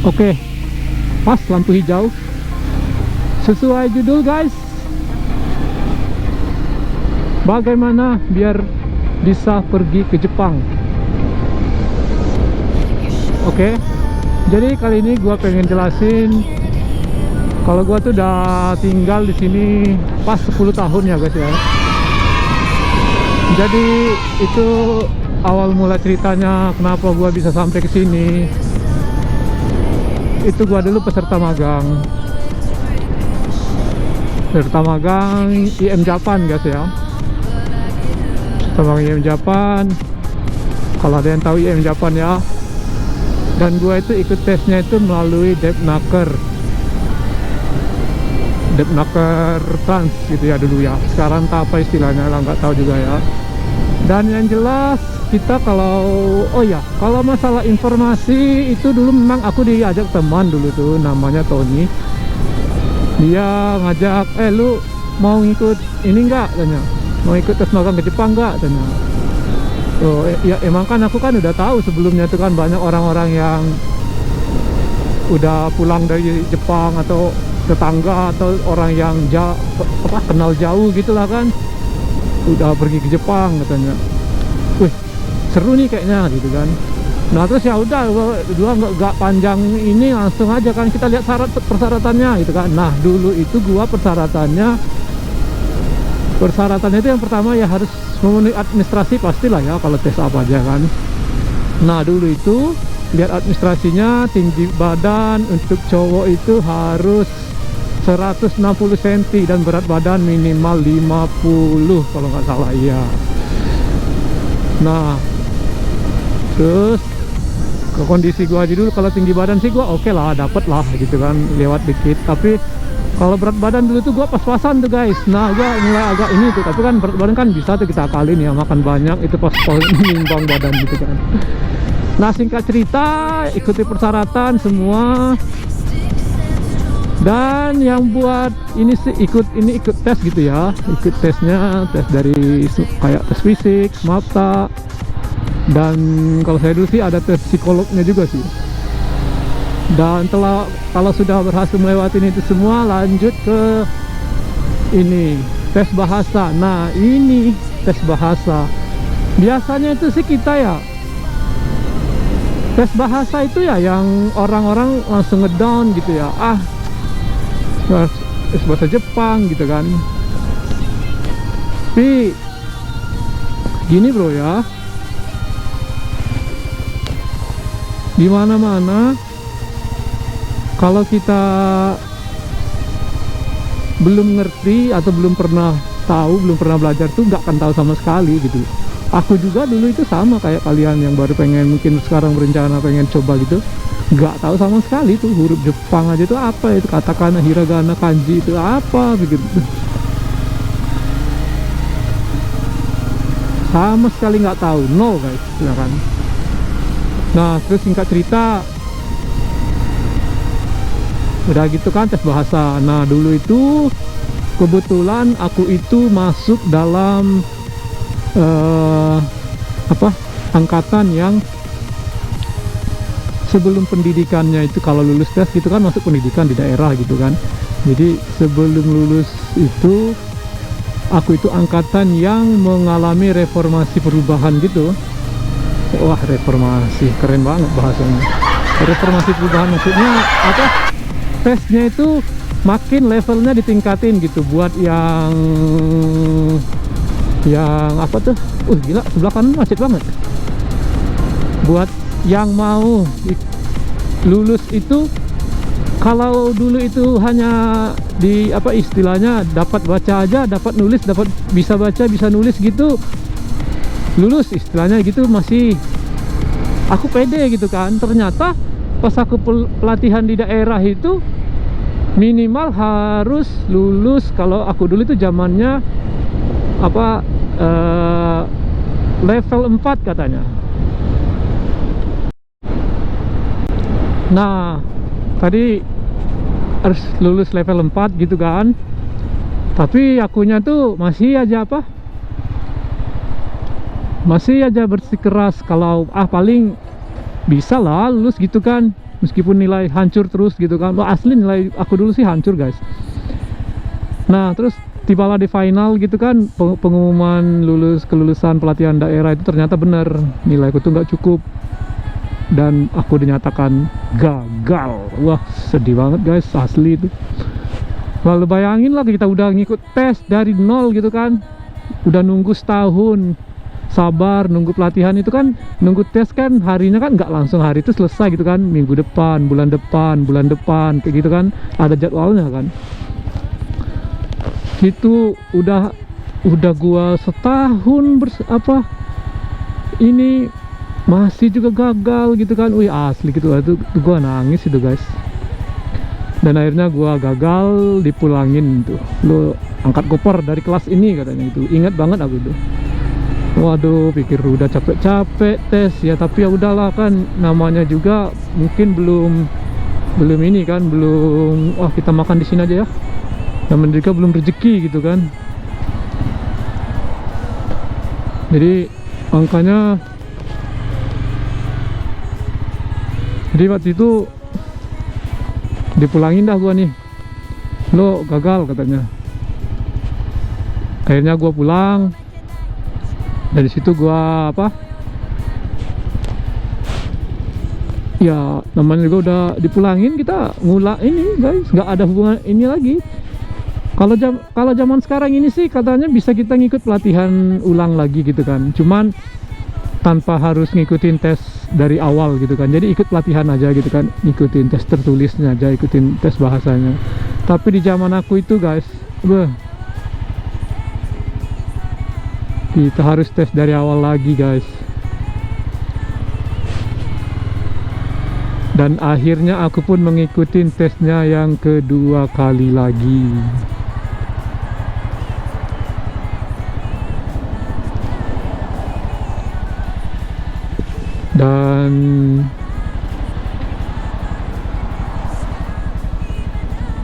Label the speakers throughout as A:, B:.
A: Oke, pas lampu hijau. Sesuai judul guys, bagaimana biar bisa pergi ke Jepang. Oke, jadi kali ini gua pengen jelasin kalau gua tuh udah tinggal di sini pas 10 tahun ya guys ya. Jadi itu awal mula ceritanya kenapa gua bisa sampai ke sini. Itu gua dulu peserta magang. IM Japan guys ya. Peserta IM Japan. Kalau ada yang tahu IM Japan ya. Dan gua itu ikut tesnya itu melalui Depnaker Trans gitu ya dulu ya. Sekarang tak apa istilahnya lah, nggak tahu juga ya. Dan yang jelas kita kalau masalah informasi itu dulu memang aku diajak teman dulu tuh namanya Tony. Dia ngajak, lu mau ngikut ini enggak, tanya. Mau ikut tes magang ke Jepang enggak, tanya. Oh ya, emang kan aku kan udah tahu sebelumnya itu kan banyak orang-orang yang udah pulang dari Jepang atau tetangga atau orang yang kenal jauh gitulah kan, udah pergi ke Jepang katanya. Wih, seru nih kayaknya gitu kan. Nah terus ya udah dua nggak panjang ini, langsung aja kan kita lihat persyaratannya gitu kan. Nah dulu itu gua persyaratannya itu yang pertama ya harus memenuhi administrasi pastilah ya kalau tes apa aja kan. Nah dulu itu lihat administrasinya, tinggi badan untuk cowok itu harus 160 cm dan berat badan minimal 50 kalau nggak salah ya. Nah terus ke kondisi gua aja dulu, kalau tinggi badan sih gua oke lah, dapet lah gitu kan, lewat dikit. Tapi kalau berat badan dulu tuh gua pas-pasan tuh guys. Nah gua mulai agak ini tuh, tapi kan berat badan kan bisa tuh kita akalin ya, makan banyak itu pas menimbang badan gitu kan. Nah singkat cerita ikuti persyaratan semua. Dan yang buat ini sih ikut tes gitu ya, ikut tesnya, tes dari kayak tes fisik, mata. Dan kalau saya dulu sih ada tes psikolognya juga sih. Dan kalau sudah berhasil melewati itu semua, lanjut ke ini tes bahasa. Nah ini tes bahasa biasanya itu sih kita ya, tes bahasa itu ya yang orang-orang langsung ngedown gitu ya, tes bahasa Jepang gitu kan. Tapi gini bro ya, di mana-mana kalau kita belum ngerti atau belum pernah tahu, belum pernah belajar tuh nggak akan tahu sama sekali gitu. Aku juga dulu itu sama kayak kalian yang baru pengen, mungkin sekarang berencana pengen coba gitu, nggak tahu sama sekali tuh huruf Jepang aja itu apa, itu katakana, hiragana, kanji itu apa begitu, sama sekali nggak tahu, no guys ya kan. Nah terus singkat cerita udah gitu kan tes bahasa. Nah dulu itu kebetulan aku itu masuk dalam angkatan yang sebelum pendidikannya itu, kalau lulus tes gitu kan masuk pendidikan di daerah gitu kan. Jadi sebelum lulus itu aku itu angkatan yang mengalami reformasi perubahan gitu. Wah reformasi, keren banget bahasanya. Reformasi perubahan maksudnya apa? Tesnya itu makin levelnya ditingkatin gitu. Buat yang apa tuh? Gila, sebelah kanan macet banget. Buat yang mau lulus itu, kalau dulu itu hanya di apa istilahnya dapat baca aja, dapat nulis, dapat bisa baca, bisa nulis gitu, lulus istilahnya gitu, masih aku pede gitu kan. Ternyata pas aku pelatihan di daerah itu minimal harus lulus, kalau aku dulu itu zamannya apa level 4 katanya. Nah tadi harus lulus level 4 gitu kan. Tapi akunya tuh masih aja bersikeras kalau paling bisa lah lulus gitu kan. meskipun nilai hancur terus gitu kan. Wah, asli nilai aku dulu sih hancur guys. Nah terus tibalah di final gitu kan, pengumuman kelulusan pelatihan daerah itu ternyata bener nilaiku tuh nggak cukup dan aku dinyatakan gagal. Wah sedih banget guys, asli itu. Lalu bayangin lah, kita udah ngikut tes dari nol gitu kan, udah nunggu setahun sabar nunggu pelatihan itu kan, nunggu tes kan harinya kan nggak langsung hari itu selesai gitu kan, minggu depan, bulan depan kayak gitu kan, ada jadwalnya kan. Gitu udah gua setahun ini masih juga gagal gitu kan. Wih asli gitu, itu gua nangis itu guys. Dan akhirnya gua gagal, dipulangin tuh, lo angkat koper dari kelas ini katanya itu. Ingat banget aku itu. Waduh, pikir udah capek-capek tes ya, tapi ya udahlah kan, namanya juga mungkin belum ini kan, belum kita makan di sini aja ya. Namanya juga belum rezeki gitu kan. Jadi angkanya, jadi waktu itu dipulangin dah gua nih, lo gagal katanya. Akhirnya gua pulang. Dari situ gua ya namanya juga udah dipulangin, kita ngulak ini guys, nggak ada hubungan ini lagi. Kalau zaman sekarang ini sih katanya bisa kita ngikut pelatihan ulang lagi gitu kan, cuman tanpa harus ngikutin tes dari awal gitu kan. Jadi ikut pelatihan aja gitu kan, ngikutin tes tertulisnya aja, ikutin tes bahasanya. Tapi di zaman aku itu guys, kita harus tes dari awal lagi guys. Dan akhirnya aku pun mengikuti tesnya yang kedua kali lagi.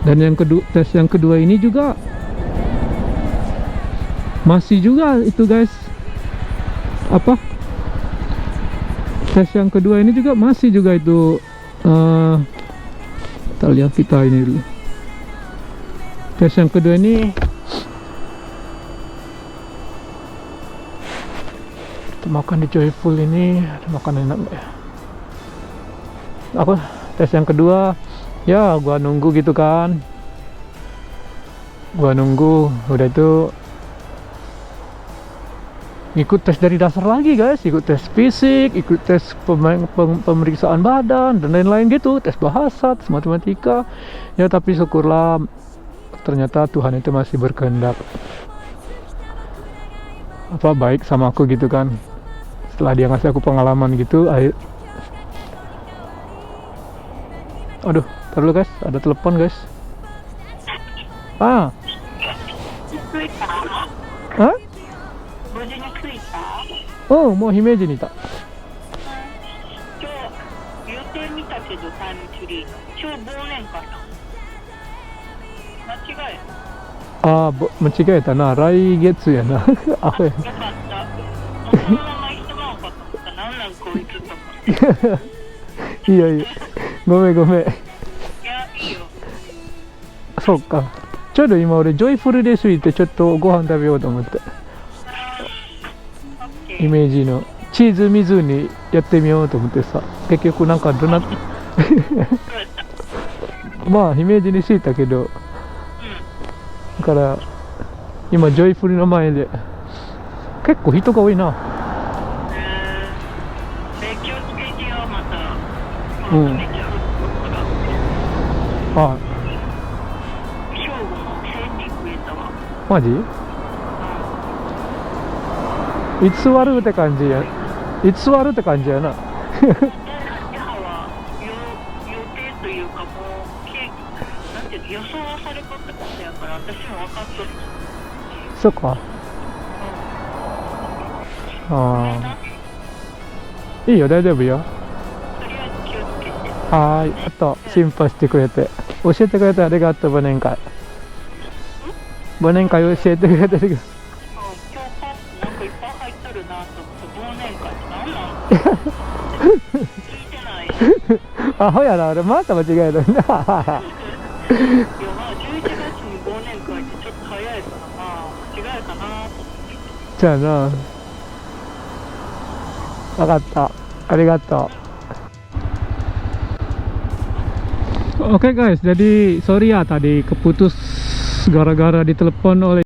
A: Dan yang kedua, tes yang kedua ini juga masih juga itu guys, tes yang kedua ini juga masih juga itu, kita lihat kita ini dulu. Tes yang kedua ini makan di Joyful ini, ada makan enak ya. Tes yang kedua ya gua nunggu gitu kan, udah itu ikut tes dari dasar lagi guys, ikut tes fisik, ikut tes pemeriksaan badan dan lain-lain gitu, tes bahasa, tes matematika ya. Tapi syukurlah ternyata Tuhan itu masih berkehendak baik sama aku gitu kan. Setelah dia ngasih aku pengalaman gitu, aduh, ntar dulu guys, ada telepon guys. Hah? もう姫路にいた。今日予定見たけどタイムツリー今日忘年会な。間違えたな。来月やな。アホや。よかった。そのまま一番多かった。なんなんこいつとか。いいよいいよ。ごめん。いやいいよ。そうか。ちょうど今俺ジョイフルで過ぎてちょっとご飯食べようと思って。イメージのチーズ湖やってみようと思ってさ、結局なんかまあイメージにしてたけど、だから今ジョイフルの前で結構人が多いな。気をつけてよまた。はい。兵庫も1000人増えたわ。マジ？いつ終わるって感じやな。予定というかもうなんていう予想はされとったことやから私も分かっとる。そっか。いいよ大丈夫よ。とりあえず気をつけて。はい。あと心配してくれて教えてくれてありがとう。忘年会教えてくれてる。アホやな、俺また間違えた。
B: いや、まあ、11月に忘年会ってちょっと早いからな、間違えたなと思って。
A: じゃあな。わかった。ありがとう。Oke guys, jadi sorry ya tadi keputus gara-gara ditelepon oleh